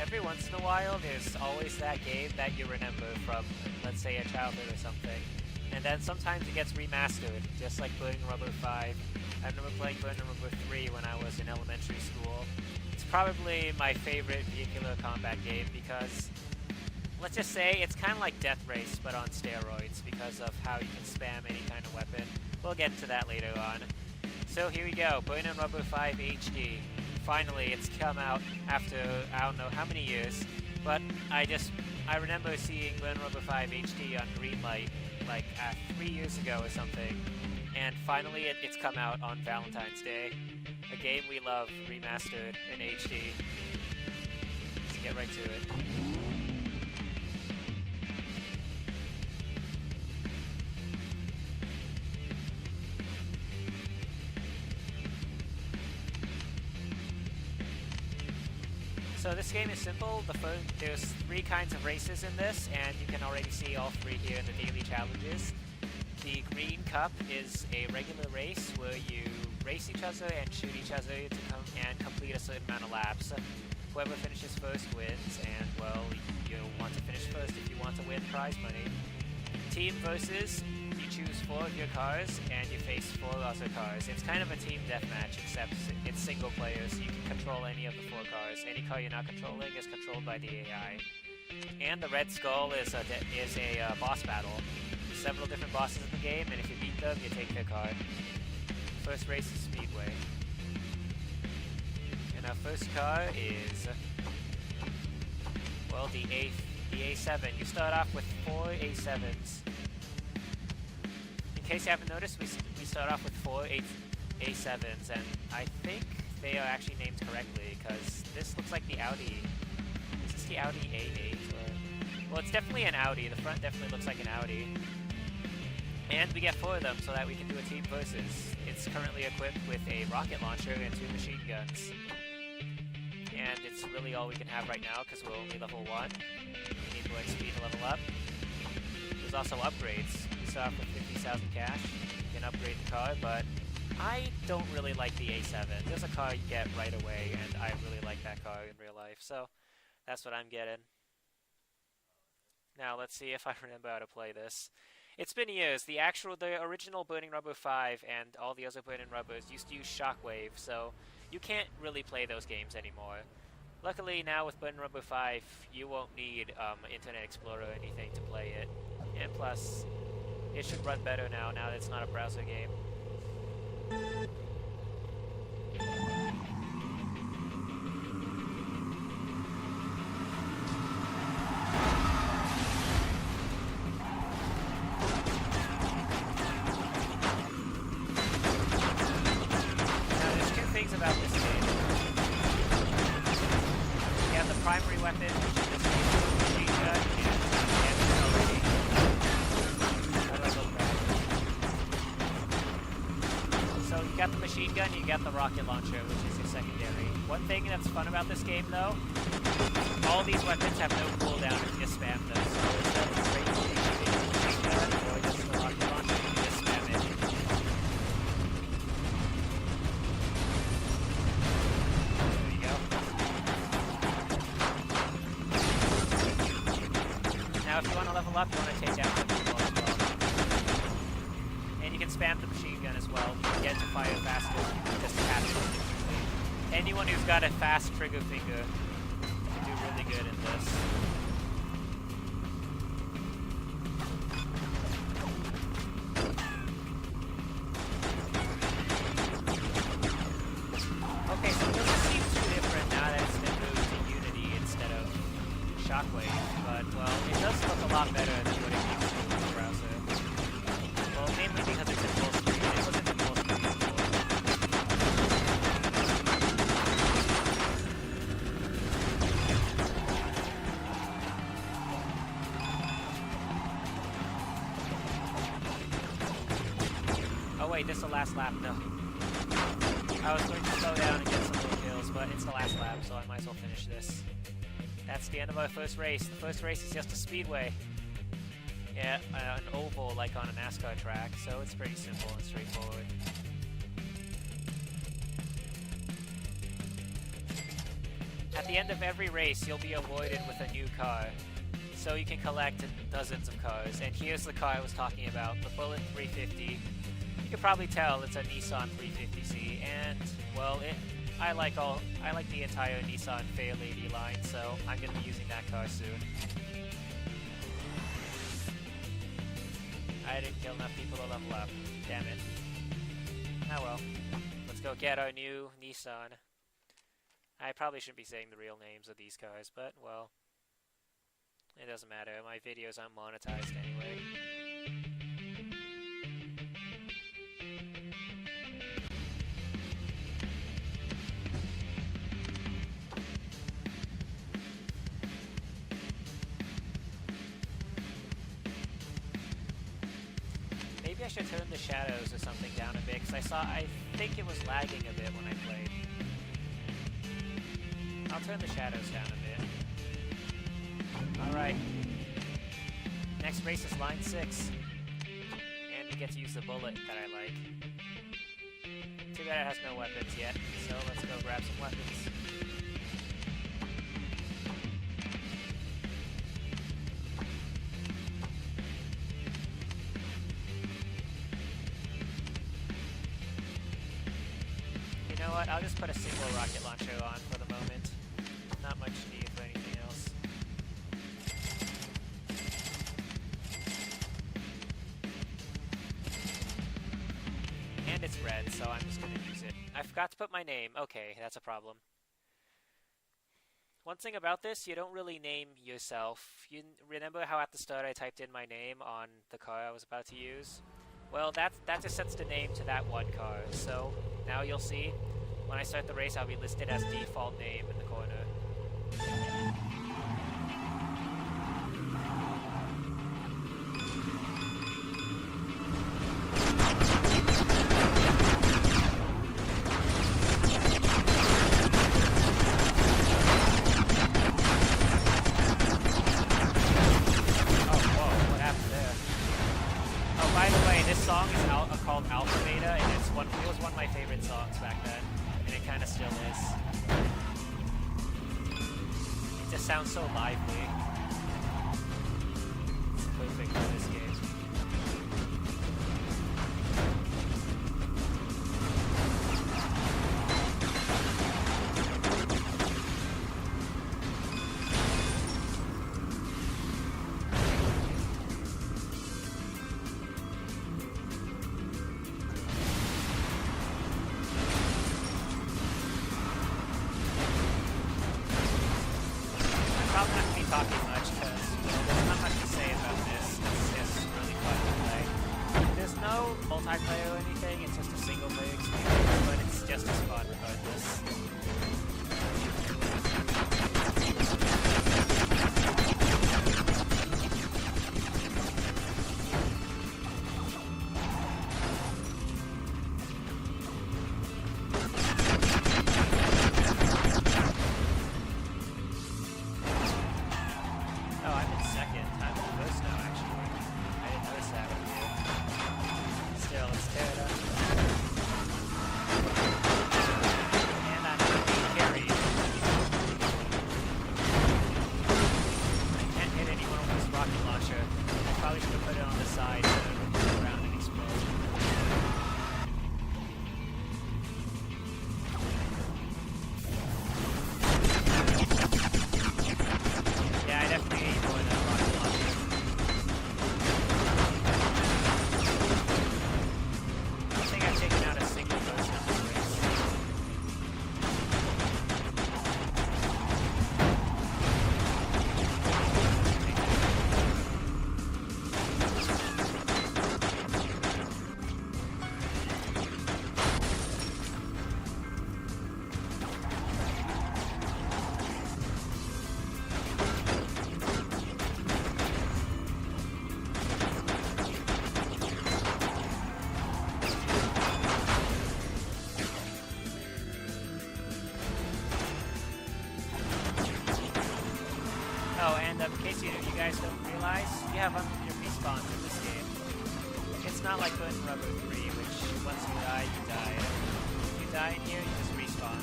every once in a while, there's always that game that you remember from, let's say, a childhood or something. And then sometimes it gets remastered, just like Burnin Rubber 5. I remember playing Burnin Rubber 3 when I was in elementary school. It's probably my favorite vehicular combat game because, let's just say, it's kind of like Death Race, but on steroids because of how you can spam any kind of weapon. We'll get into that later on. So here we go, Burnin Rubber 5 HD. Finally, it's come out after I don't know how many years, but I remember seeing Burnin Rubber 5 HD on Greenlight like 3 years ago or something, and finally it's come out on Valentine's Day. A game we love remastered in HD. Let's get right to it. So this game is simple. There's 3 kinds of races in this, and you can already see all 3 here in the daily challenges. The Green Cup is a regular race where you race each other and shoot each other to complete a certain amount of laps. Whoever finishes first wins, and well, you want to finish first if you want to win prize money. Team versus, you choose 4 of your cars and you face 4 other cars. It's kind of a team deathmatch, except it's single player, so you can control any of the 4 cars. Any car you're not controlling is controlled by the AI. And the Red Skull is a boss battle. There's several different bosses in the game, and if you beat them, you take their car. First race is Speedway. And our first car is, well, the A7. You start off with 4 A7s. In case you haven't noticed, we start off with 4 A7s, and I think they are actually named correctly, because this looks like the Audi. Is this the Audi A8? Or... Well, it's definitely an Audi. The front definitely looks like an Audi. And we get 4 of them so that we can do a team versus. It's currently equipped with a rocket launcher and 2 machine guns. And it's really all we can have right now because we're only level 1. We need more XP to level up. There's also upgrades. We start off with 50,000 cash. You can upgrade the car, but I don't really like the A7. There's a car you get right away, and I really like that car in real life, so that's what I'm getting. Now let's see if I remember how to play this. It's been years. The original Burnin Rubber 5 and all the other Burnin Rubbers used to use shockwave, so you can't really play those games anymore. Luckily now with Burnin Rubber 5, you won't need Internet Explorer or anything to play it. And plus, it should run better now that it's not a browser game. About this game. You have the primary weapon, which is this machine gun, and already. How do I go back? So you got the machine gun, you got the rocket launcher, which is your secondary. One thing that's fun about this game, though, all these weapons have no cooldown if you just spam them. So instead of straight to the machine gun or just the rocket launcher, you just spam it. Now if you want to level up, you want to take down the people as well. And you can spam the machine gun as well. You can get to fire faster, just tap it instantly. Anyone who's got a fast trigger finger can do really good in this. Okay, so it doesn't seem too different now that it's been moved to Unity instead of Shockwave, but, well, it does look a lot better than what it used to in the browser. Well, mainly because it's in full screen. It wasn't in full screen before. Oh wait, this is the last lap, no. I was going to slow down and get some more kills, but it's the last lap, so I might as well finish this. That's the end of our first race. The first race is just a speedway. Yeah, an oval like on a NASCAR track, so it's pretty simple and straightforward. At the end of every race, you'll be awarded with a new car. So you can collect dozens of cars. And here's the car I was talking about, the Bullet 350. You can probably tell it's a Nissan 350Z, and well, I like the entire Nissan Fairlady line, so I'm gonna be using that car soon. I didn't kill enough people to level up. Damn it. Oh well. Let's go get our new Nissan. I probably shouldn't be saying the real names of these cars, but well, it doesn't matter. My videos aren't monetized anyway. Maybe I should turn the shadows or something down a bit, because I think it was lagging a bit when I played. I'll turn the shadows down a bit. Alright. Next race is line 6. And we get to use the bullet that I like. Too bad it has no weapons yet, so let's go grab some weapons. You know what, I'll just put a single rocket launcher on for the moment. Not much need for anything else. And it's red, so I'm just gonna use it. I forgot to put my name. Okay, that's a problem. One thing about this, you don't really name yourself. You remember how at the start I typed in my name on the car I was about to use? Well, that just sets the name to that one car. So now you'll see, when I start the race, I'll be listed as default name in the corner. Called Alpha Beta, and it was one of my favorite songs back then, and it kind of still is. It just sounds so lively. It's perfect for this game. Talking much because there's not much to say about this. It's just really fun to play. There's no multiplayer or anything, it's just a single player experience, but it's just as fun regardless. In case you guys don't realize, you have unlimited respawns in this game. It's not like Burnin Rubber 3, which once you die, you die. If you die in here, you just respawn.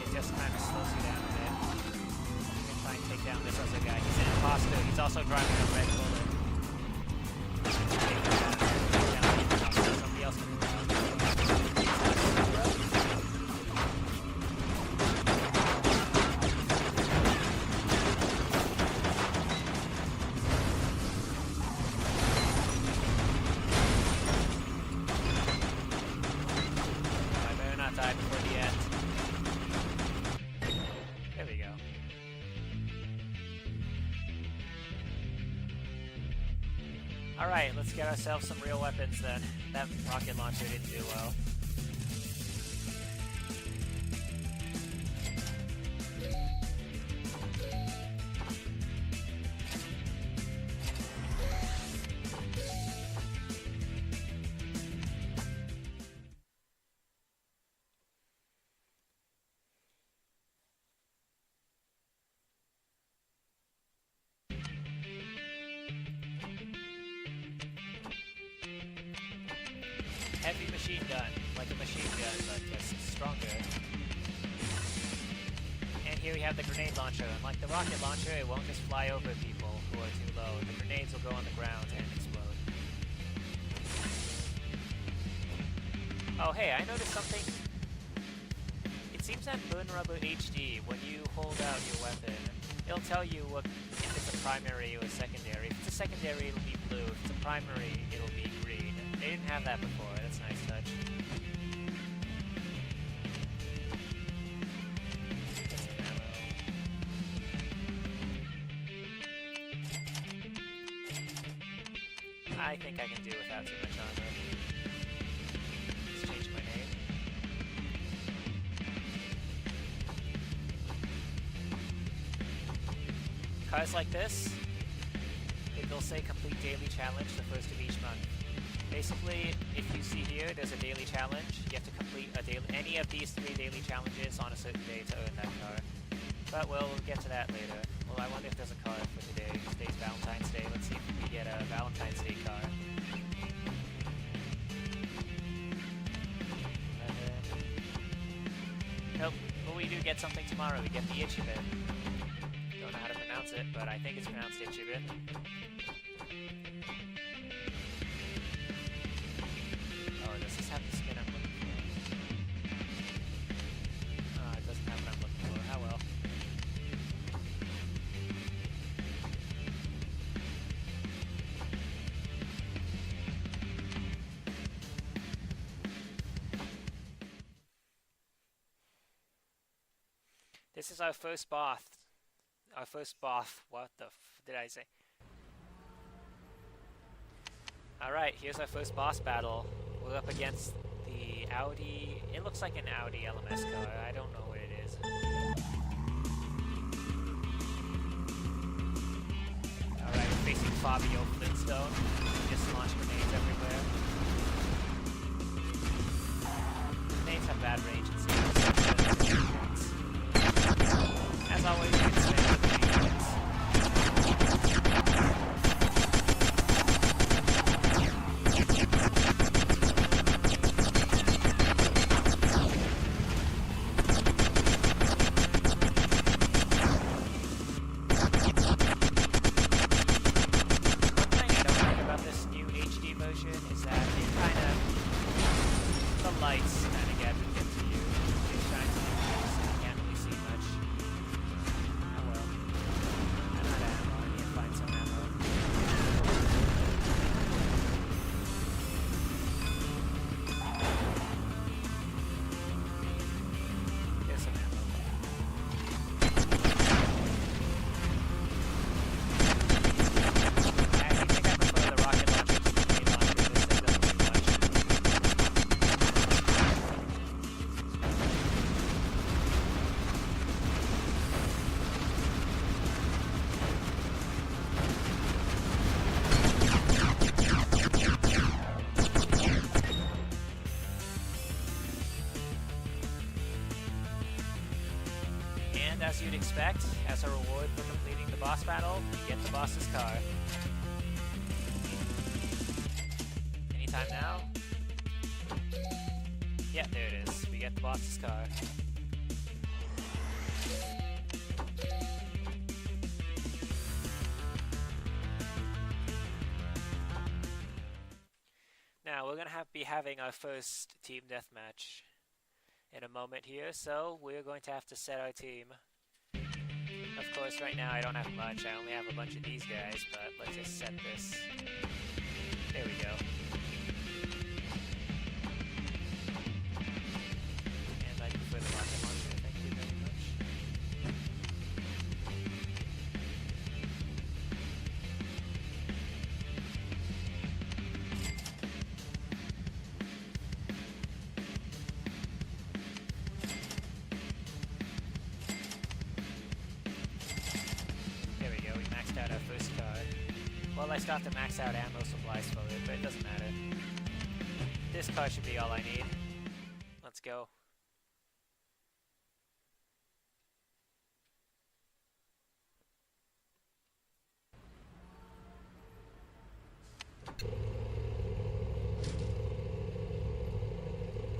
It just kind of slows you down a bit. take down this other guy. He's an imposter. He's also driving a red bullet. Somebody else can I better not die before the end. There we go. Alright, let's get ourselves some real weapons then. That rocket launcher didn't do well. Heavy machine gun, like a machine gun, but just stronger. And here we have the grenade launcher. Unlike the rocket launcher, it won't just fly over people who are too low. The grenades will go on the ground and explode. Oh hey, I noticed something. It seems that Burnin Rubber HD, when you hold out your weapon, it'll tell you what, if it's a primary or a secondary. If it's a secondary, it'll be blue. If it's a primary, it'll be green. They didn't have that before. That's a nice touch. Get some ammo. I think I can do without too much armor. Let's change my name. Cars like this, they'll say complete daily challenge the first of each month. Basically, if you see here, there's a daily challenge. You have to complete any of these 3 daily challenges on a certain day to earn that car. But we'll get to that later. Well, I wonder if there's a car for today. Today's Valentine's Day. Let's see if we get a Valentine's Day car. Nope. Well, we do get something tomorrow. We get the Ichibin. Don't know how to pronounce it, but I think it's pronounced Ichibin. Does this have the skin I'm looking for? It doesn't have what I'm looking for. Oh well. This is our first boss. Our first boss. What the f did I say? Alright, here's our first boss battle. We're up against the Audi. It looks like an Audi LMS car. I don't know what it is. Alright, we're facing Fabio Flintstone. He just launched grenades everywhere. Grenades have bad range and stuff. As always, you can spam the grenades. As you'd expect, as a reward for completing the boss battle, you get the boss's car. Anytime now? Yeah, there it is. We get the boss's car. we're gonna be having our first team deathmatch in a moment here, so we're going to have to set our team. Of course, right now I don't have much, I only have a bunch of these guys, but let's just set this. There we go. And I prefer the rocket launcher, thank you very much. There we go, we maxed out our first card. Well, I still have to max out ammo supplies for it, but it doesn't matter. This card should be all I need. Let's go.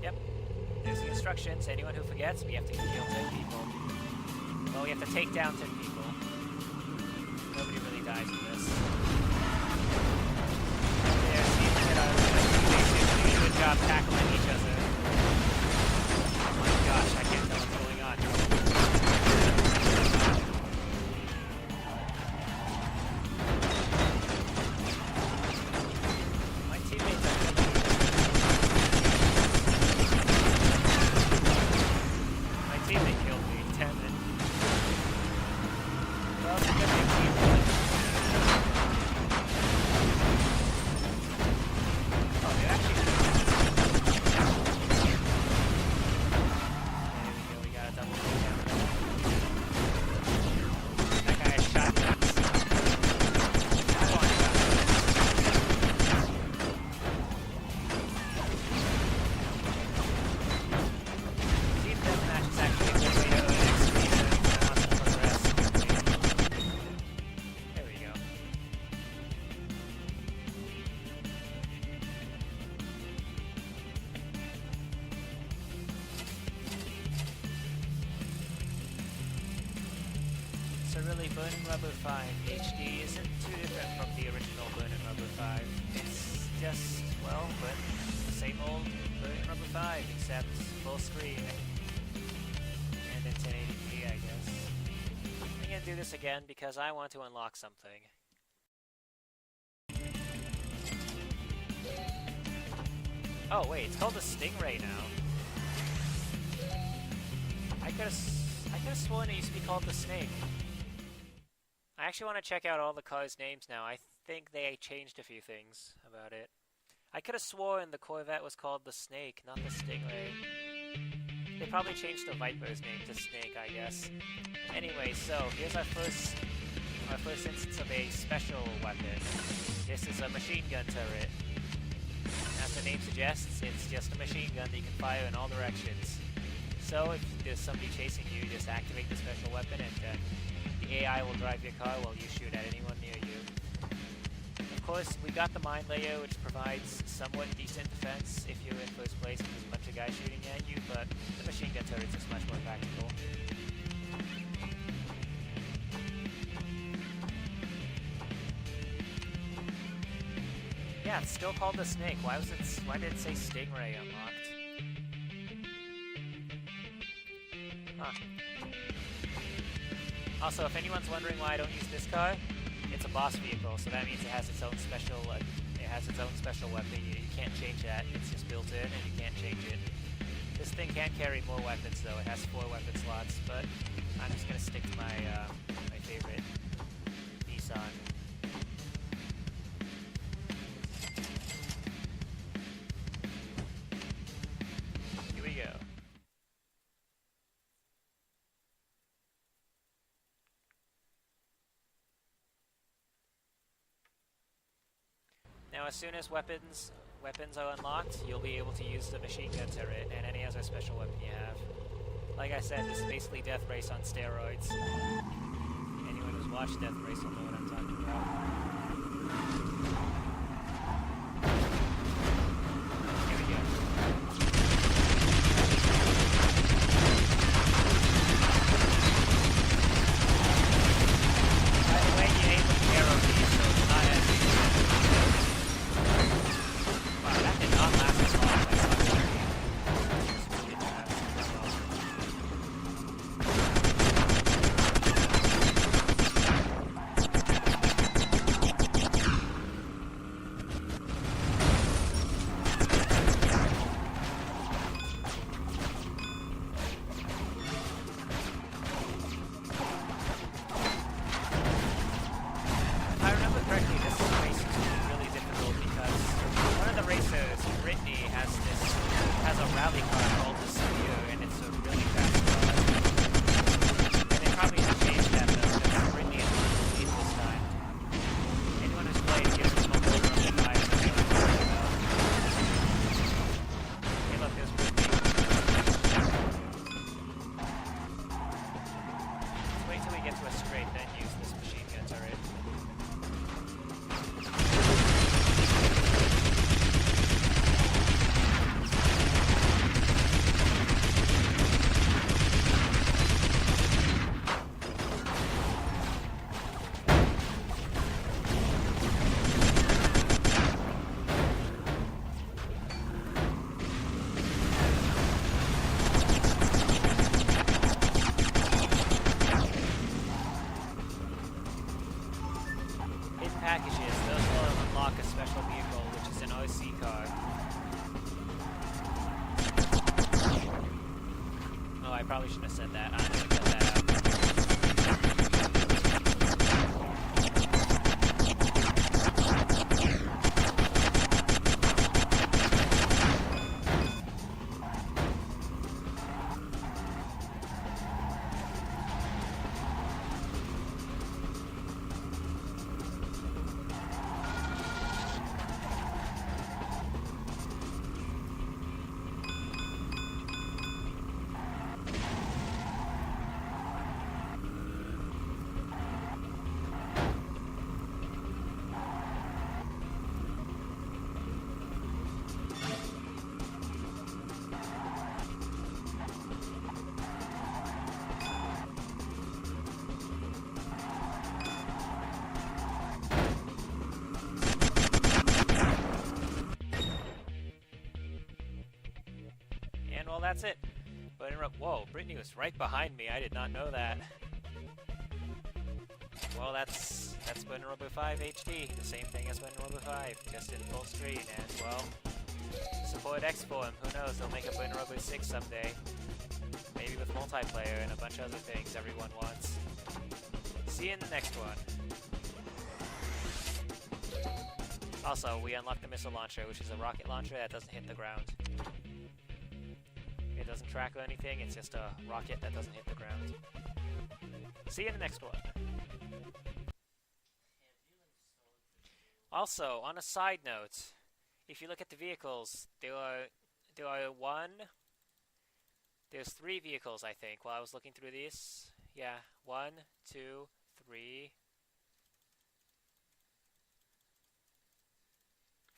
Yep. There's the instructions. Anyone who forgets, we have to kill 10 people. Well, we have to take down 10 people. Nobody really dies in this. There seems that our teammates doing a good job tackling each other. Oh my gosh, I can't tell what's going on. My teammates are killing me. My teammate killed me, damn it. Well, it's gonna be a team fight. Oh, they actually there we go, we got a double kill down. That guy has shotguns. Come on, Team deathmatch is actually a good way to earn XP to progress. There we go. So really, Burnin Rubber 5 HD isn't too different from the original Burnin Rubber 5. It's just, well, but the same old Burnin Rubber 5, except full screen. And in 1080p, I guess. I'm gonna do this again because I want to unlock something. Oh wait, it's called the Stingray now. I could have sworn it used to be called the Snake. I actually want to check out all the cars' names now. I think they changed a few things about it. I could have sworn the Corvette was called the Snake, not the Stingray. They probably changed the Viper's name to Snake, I guess. Anyway, so here's our first instance of a special weapon. This is a machine gun turret. As the name suggests, it's just a machine gun that you can fire in all directions. So if there's somebody chasing you, just activate the special weapon and the AI will drive your car while you shoot at anyone near you. Of course, we got the mine layer, which provides somewhat decent defense if you're in first place and there's a bunch of guys shooting at you, but the machine gun turret is much more practical. Yeah, it's still called the Snake. Why did it say Stingray unlocked? Huh. Also, if anyone's wondering why I don't use this car, it's a boss vehicle, so that means it has its own special weapon. You can't change that. It's just built in, and you can't change it. This thing can carry more weapons, though. It has 4 weapon slots, but I'm just gonna stick to my my favorite Nissan. Here we go. Now, as soon as weapons are unlocked, you'll be able to use the machine gun turret and any other special weapon you have. Like I said, this is basically Death Race on steroids. Anyone who's watched Death Race will know what I'm talking about. Here we go. By the way, you aim with the arrow keys, so it's not as easy. Wow, that did not get to a straight, then use this machine gun turret. Packages, those will unlock a special vehicle, which is an OC car. Oh, I probably shouldn't have said that. I'm gonna cut that out. Well, that's it. Whoa, Brittany was right behind me. I did not know that. Well, that's Burnin Rubber 5 HD. The same thing as Burnin Rubber 5, just in full screen. And, well, support X-Form. Who knows, they'll make a Burnin Rubber 6 someday. Maybe with multiplayer and a bunch of other things everyone wants. See you in the next one. Also, we unlocked the missile launcher, which is a rocket launcher that doesn't hit the ground. It doesn't track or anything, it's just a rocket that doesn't hit the ground. See you in the next one. Also, on a side note, if you look at the vehicles, there's 3 vehicles, I think, while I was looking through these. Yeah, 1, 2, 3,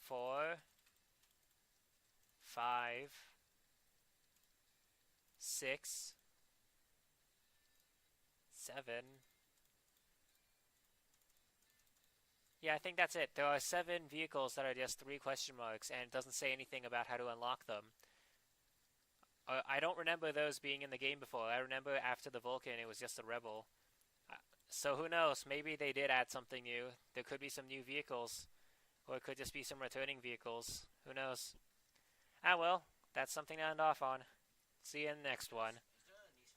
4, 5, 6, 7. Yeah, I think that's it. There are 7 vehicles that are just 3 question marks, and it doesn't say anything about how to unlock them. I don't remember those being in the game before. I remember after the Vulcan, it was just a Rebel. So who knows? Maybe they did add something new. There could be some new vehicles, or it could just be some returning vehicles. Who knows? Ah, well, that's something to end off on. See you in the next one.